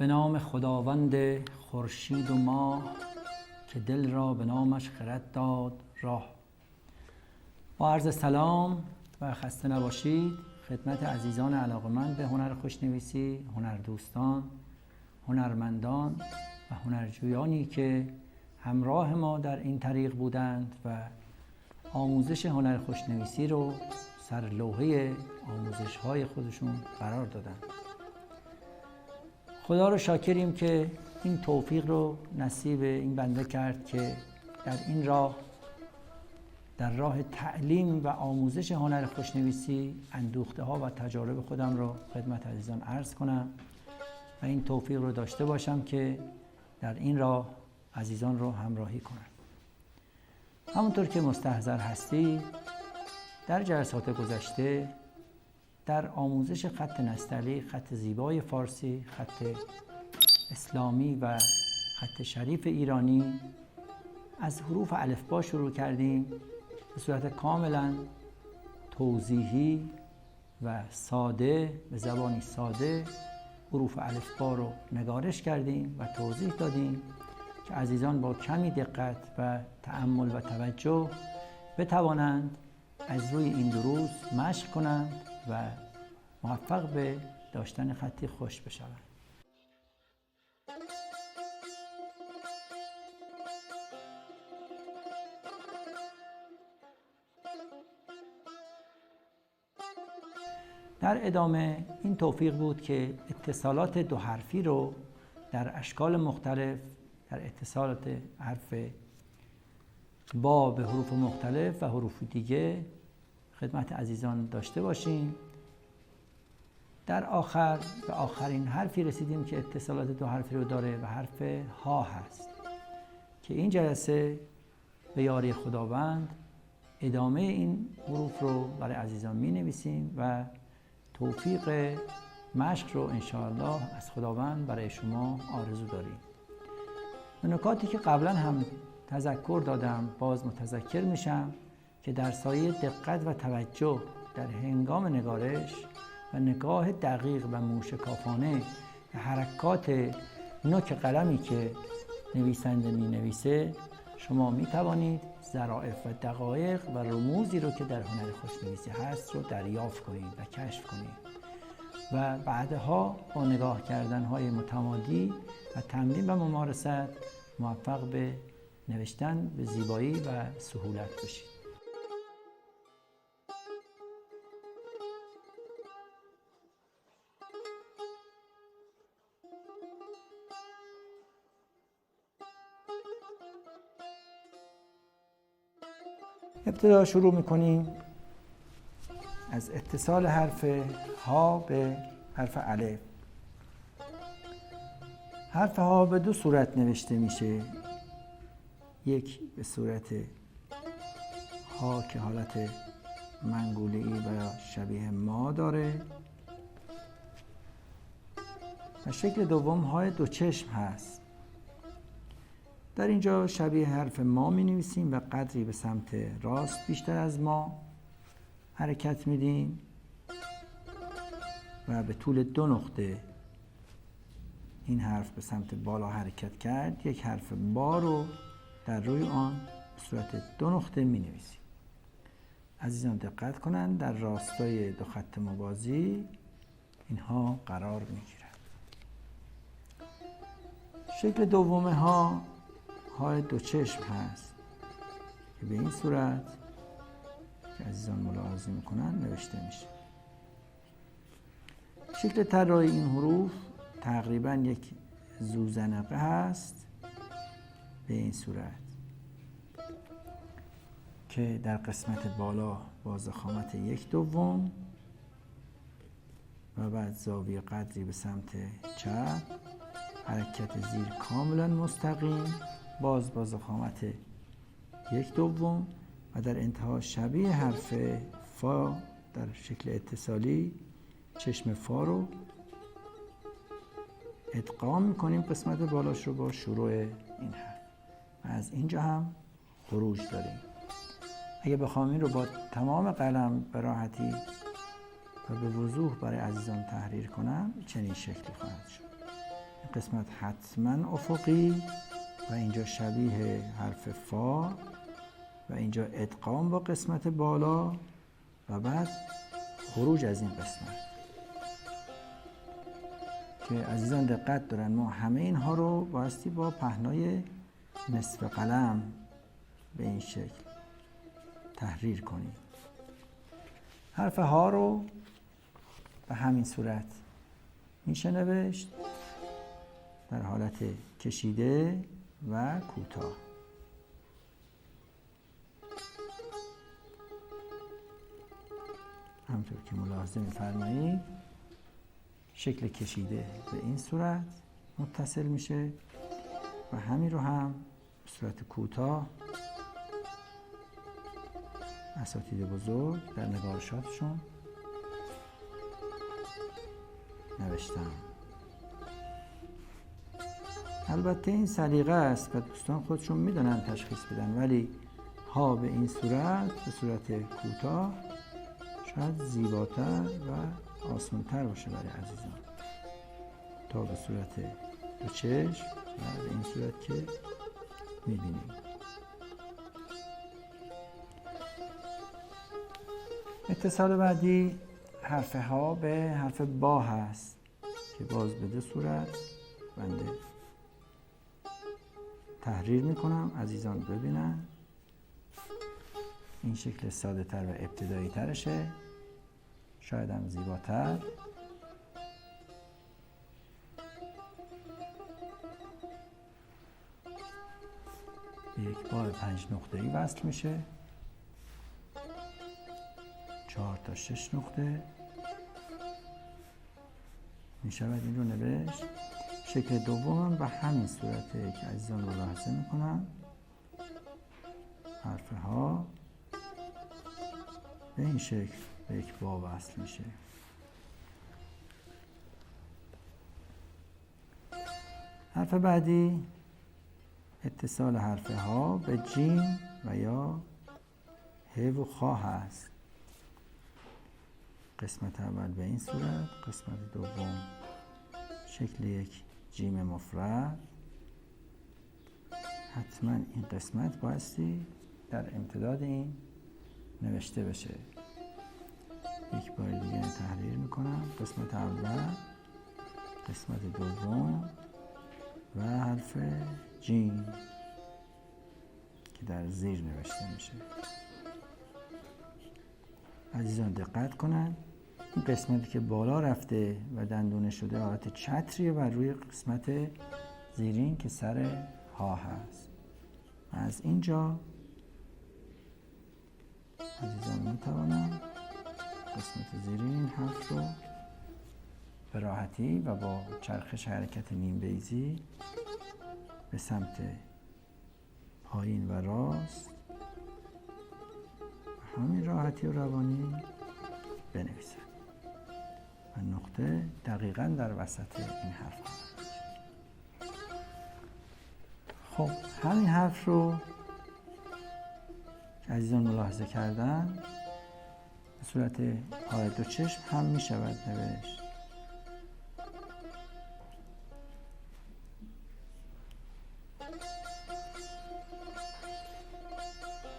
به نام خداوند خورشید و ماه که دل را به نامش خرد داد راه. با عرض سلام و خسته نباشید خدمت عزیزان علاقه‌مند به هنر خوشنویسی، هنردوستان، هنرمندان و هنرجویانی که همراه ما در این طریق بودند و آموزش هنر خوشنویسی رو سر لوحه آموزش‌های خودشون قرار دادند. خدا رو شاکریم که این توفیق رو نصیب این بنده کرد که در این راه، در راه تعلیم و آموزش هنر خوشنویسی اندوخته ها و تجارب خودم رو خدمت عزیزان عرض کنم و این توفیق رو داشته باشم که در این راه عزیزان رو همراهی کنم. همونطور که مستحضر هستی، در جلسات گذشته در آموزش خط نستعلیق، خط زیبای فارسی، خط اسلامی و خط شریف ایرانی، از حروف الفبا شروع کردیم به صورت کاملا توضیحی و ساده، به زبانی ساده حروف الفبا رو نگارش کردیم و توضیح دادیم که عزیزان با کمی دقت و تأمل و توجه بتوانند از روی این دروس مشق کنند و موفق به داشتن خطی خوش بشوند. در ادامه این توفیق بود که اتصالات دو حرفی رو در اشکال مختلف، در اتصالات حرف با به حروف مختلف و حروف دیگه خدمت عزیزان داشته باشیم. در آخر به آخرین حرفی رسیدیم که اتصالات دو حرفی رو داره و حرف ها هست که این جلسه به یاری خداوند ادامه این حروف رو برای عزیزان می نویسیم و توفیق مشق رو انشاءالله از خداوند برای شما آرزو داریم. نکاتی که قبلا هم تذکر دادم باز متذکر میشم که در سایه دقت و توجه در هنگام نگارش و نگاه دقیق و موشکافانه به حرکات نوک قلمی که نویسنده می نویسه، شما می توانید ظرافت و دقایق و رموزی رو که در هنر خوشنویسی هست رو دریافت کنید و کشف کنید و بعدها با نگاه کردن‌های متمادی و تمرین و ممارست موفق به نوشتن به زیبایی و سهولت بشید. ابتدا شروع میکنیم از اتصال حرف ها به حرف الف. حرف ها به دو صورت نوشته میشه. یک به صورت ها که حالت منگوله‌ای و شبیه ما داره و شکل دوم های دو چشم هست. در اینجا شبیه حرف ما می نویسیم و قدری به سمت راست بیشتر از ما حرکت میدیم و به طول دو نقطه این حرف به سمت بالا حرکت کرد. یک حرف با رو در روی آن به صورت دو نقطه می نویسیم. عزیزان دقت کنند، در راستای دو خط موازی اینها قرار می گیرند. شکل دوم ها های دو چشم هست که به این صورت که عزیزان ملاحظه میکنن نوشته میشه. شکل طراحی این حروف تقریبا یک زوزنقه هست به این صورت که در قسمت بالا با ضخامت 1/2 و بعد زاویه قدری به سمت چپ، حرکت زیر کاملا مستقیم باز با ضخامت 1/2 و در انتها شبیه حرف فا در شکل اتصالی چشم فا رو ادغام میکنیم قسمت بالاش رو با شروع این حرف و از اینجا هم خروج داریم. اگه بخوام این رو با تمام قلم به راحتی و به وضوح برای عزیزان تحریر کنم چنین شکلی خواهد شد. قسمت حتما افقی و اینجا شبیه حرف فا و اینجا ادغام با قسمت بالا و بعد خروج از این قسمت که عزیزان دقت دارن ما همه اینها رو بایستی با پهنای نصف قلم به این شکل تحریر کنیم. حرف ها رو به همین صورت میشه نوشت در حالت کشیده و کوتاه. همطور که ملاحظه می‌فرمایید شکل کشیده به این صورت متصل میشه و همین رو هم به صورت کوتاه اساتید بزرگ در نگارشاتشون نوشتن. البته این سلیقه است و دوستان خودشون میدونن تشخیص بدن، ولی ها به این صورت به صورت کوتاه شاید زیباتر و آسان‌تر باشه برای عزیزان تا به صورت دو چشم و به این صورت که میبینیم. اتصال بعدی حرف ها به حرف با هست که باز به دو صورت بنده تحریر میکنم عزیزان ببینن. این شکل ساده تر و ابتدایی ترشه، شاید هم زیباتر. یک بار 5 نقطه‌ای وصل میشه، 4 تا 6 نقطه میشود این رو نوشت. شکل دوم به همین صورته که عزیزان ملاحظه میکنن حرف ها به این شکل به یک با وصل میشه. حرف بعدی اتصال حرف ها به جیم و یا ه و خا هست. قسمت اول به این صورت، قسمت دوم شکل یک جیم مفرد. حتما این قسمت بایستی در امتداد این نوشته بشه. یک بار دیگه تحریر میکنم. قسمت اول، قسمت دوم و حرف جیم که در زیر نوشته میشه. عزیزان دقت کنن این قسمتی که بالا رفته و دندونه شده حالت چتریه و روی قسمت زیرین که سر ها هست. از اینجا عزیزان میتوانم قسمت زیرین حرف رو به راحتی و با چرخش حرکت نیم بیضی به سمت پایین و راست همین راحتی و روانی بنویسم و نقطه دقیقاً در وسط این حرف. خب همین حرف رو که عزیزان ملاحظه کردن به صورت های دو چشم هم می شود نوشت.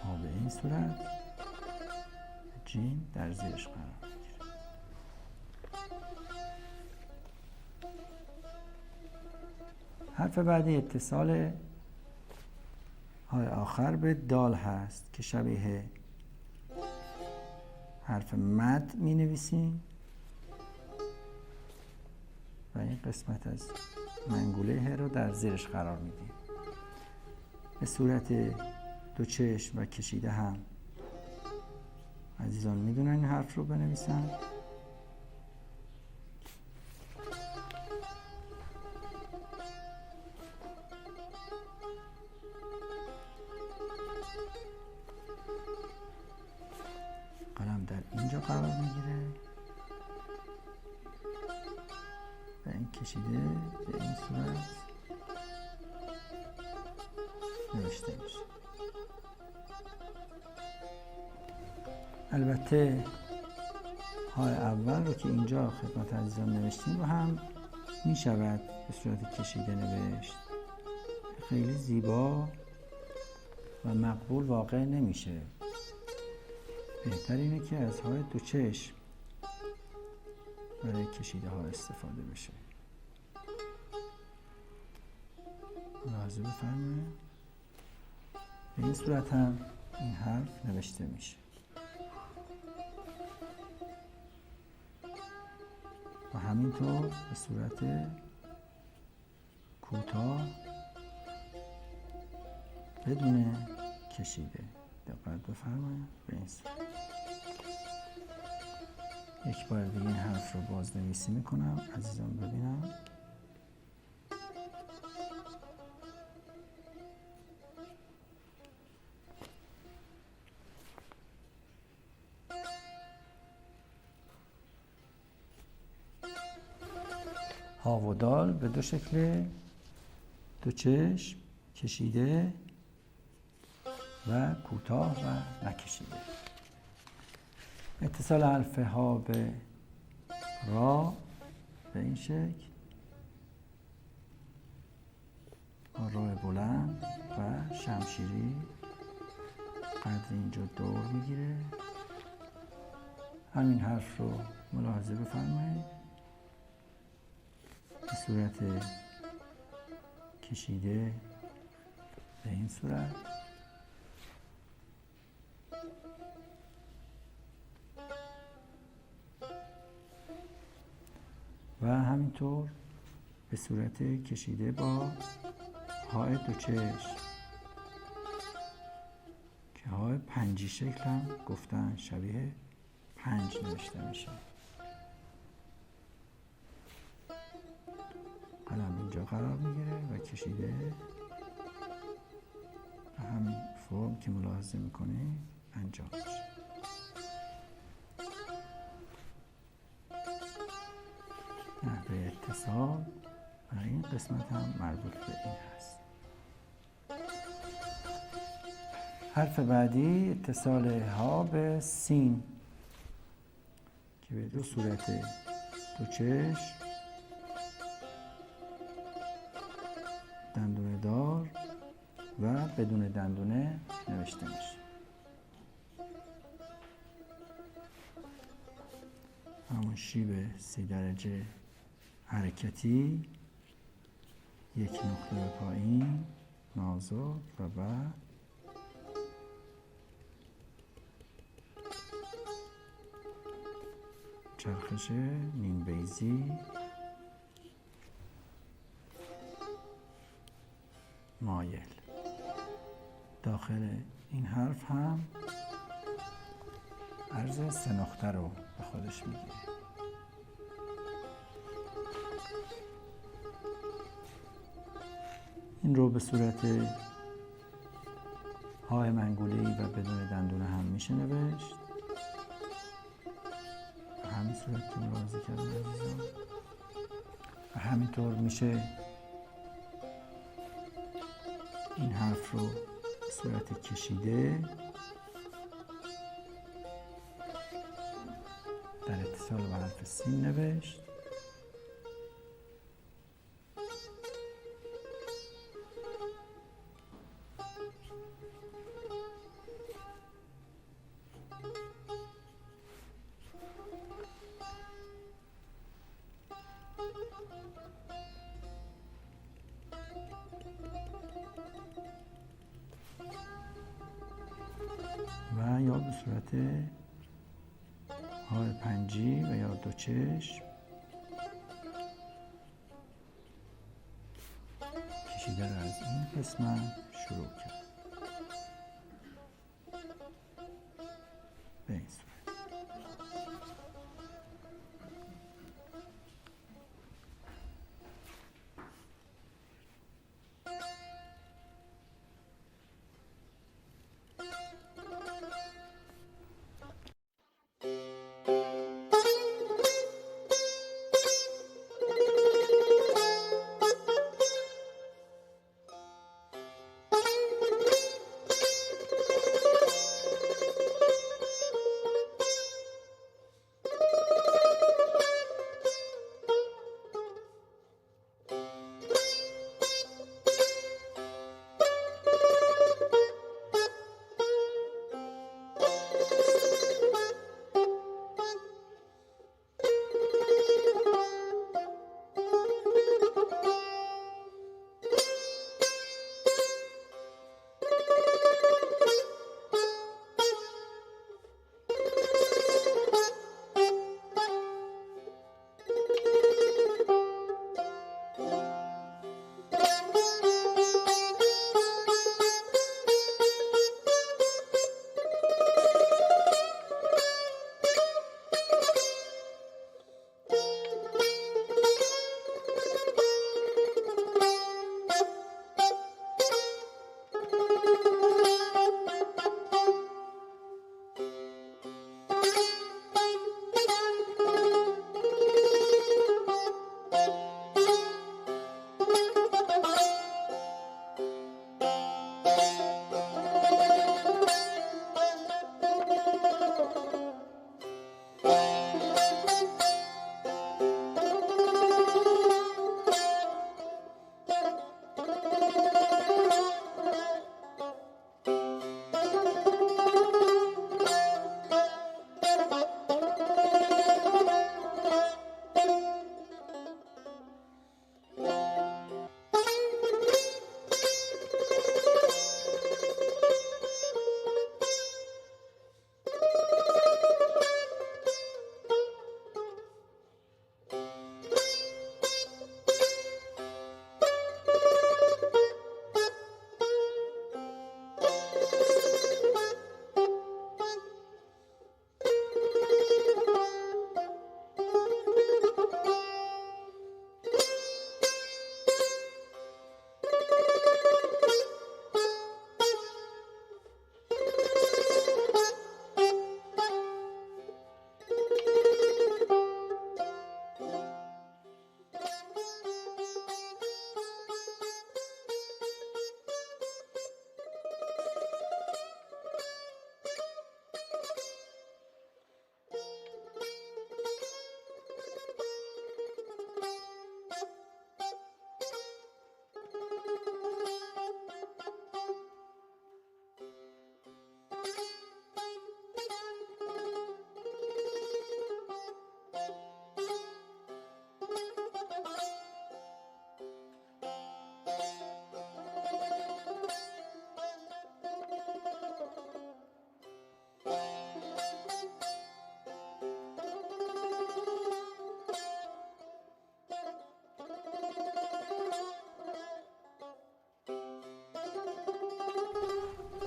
ها به این صورت، جیم در زیرش قرار میگیره. حرف بعدی اتصال های آخر به دال هست که شبیه حرف مد می نویسیم و این قسمت از منگوله ه رو در زیرش قرار میدیم. به صورت دو چشم و کشیده هم عزیزان میدونن این حرف رو بنویسن. قلم در اینجا قرار میگیره و این کشیده به این صورت نوشته میشه. البته های اول رو که اینجا خدمت عزیزان نوشتیم و هم می شود به صورت کشیده نوشت. خیلی زیبا و مقبول واقع نمیشه. بهتر اینه که از های دو چشم برای کشیده ها استفاده بشه. ملاحظه بفرمایید به این صورت هم این حرف نوشته میشه و همینطور به صورت کوتاه بدون کشیده. دقت بفرمایید به این صورت. یک بار دیگه این حرف رو بازنویسی میکنم عزیزان ببینم. ها و دال به دو شکل دو چشم کشیده و کوتاه و نکشیده. اتصال حرف ها به را به این شکل با راه بلند و شمشیری قدر اینجا دور میگیره. همین حرف رو ملاحظه بفرمایید به صورت کشیده به این صورت و همینطور به صورت کشیده با های دو چشم که های پنجی شکل هم گفتن شبیه پنج نوشته میشه. قلم اینجا قرار میگیره و کشیده و همین فرم که ملاحظه میکنه انجام میشه. نحوه اتصال و این قسمت هم مربوط به این هست. حرف بعدی اتصال ها به سین که به دو صورت دو چشم دندونه دار و بدون دندونه نوشته میشه. همون شیب 3 درجه حرکتی، یک نقطه پایین نازک و بعد چرخش نیم بیضی مایل. داخل این حرف هم عرض 3 نقطه رو به خودش میگیره. این رو به صورت های منگوله‌ای و بدون دندونه هم میشه نوشت. همین صورت که ملاحظه کردم عزیزان. و همینطور میشه این حرف رو به صورت کشیده در اتصال با حرف سین نوشت. و یا به صورت های پنجی و یا دو چشم کشیده رو از این قسمت شروع کرد به این صورت.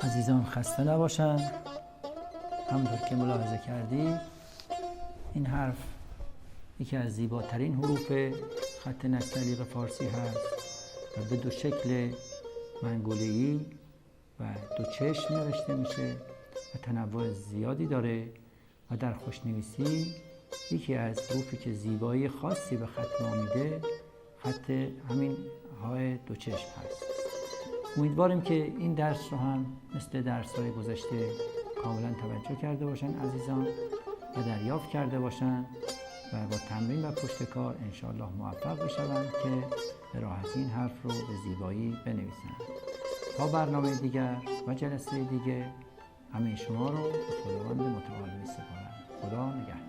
عزیزان خسته نباشند. همونطور که ملاحظه کردید این حرف یکی از زیباترین حروف خط نستعلیق فارسی هست و به دو شکل منگوله‌ای و دو چشم نوشته میشه و تنوع زیادی داره و در خوشنویسی یکی از حروفی که زیبایی خاصی به خط ما میده خط همین های دو چشم هست. امیدوارم که این درس رو هم مثل درس‌های گذشته کاملا توجه کرده باشن عزیزان و دریافت کرده باشن و با تمرین و پشت کار انشاءالله موفق بشوند که به راحتی این حرف رو به زیبایی بنویسن. تا برنامه دیگر و جلسه دیگه همه شما رو به خداوند متعال می‌سپارم. خدا نگهدار.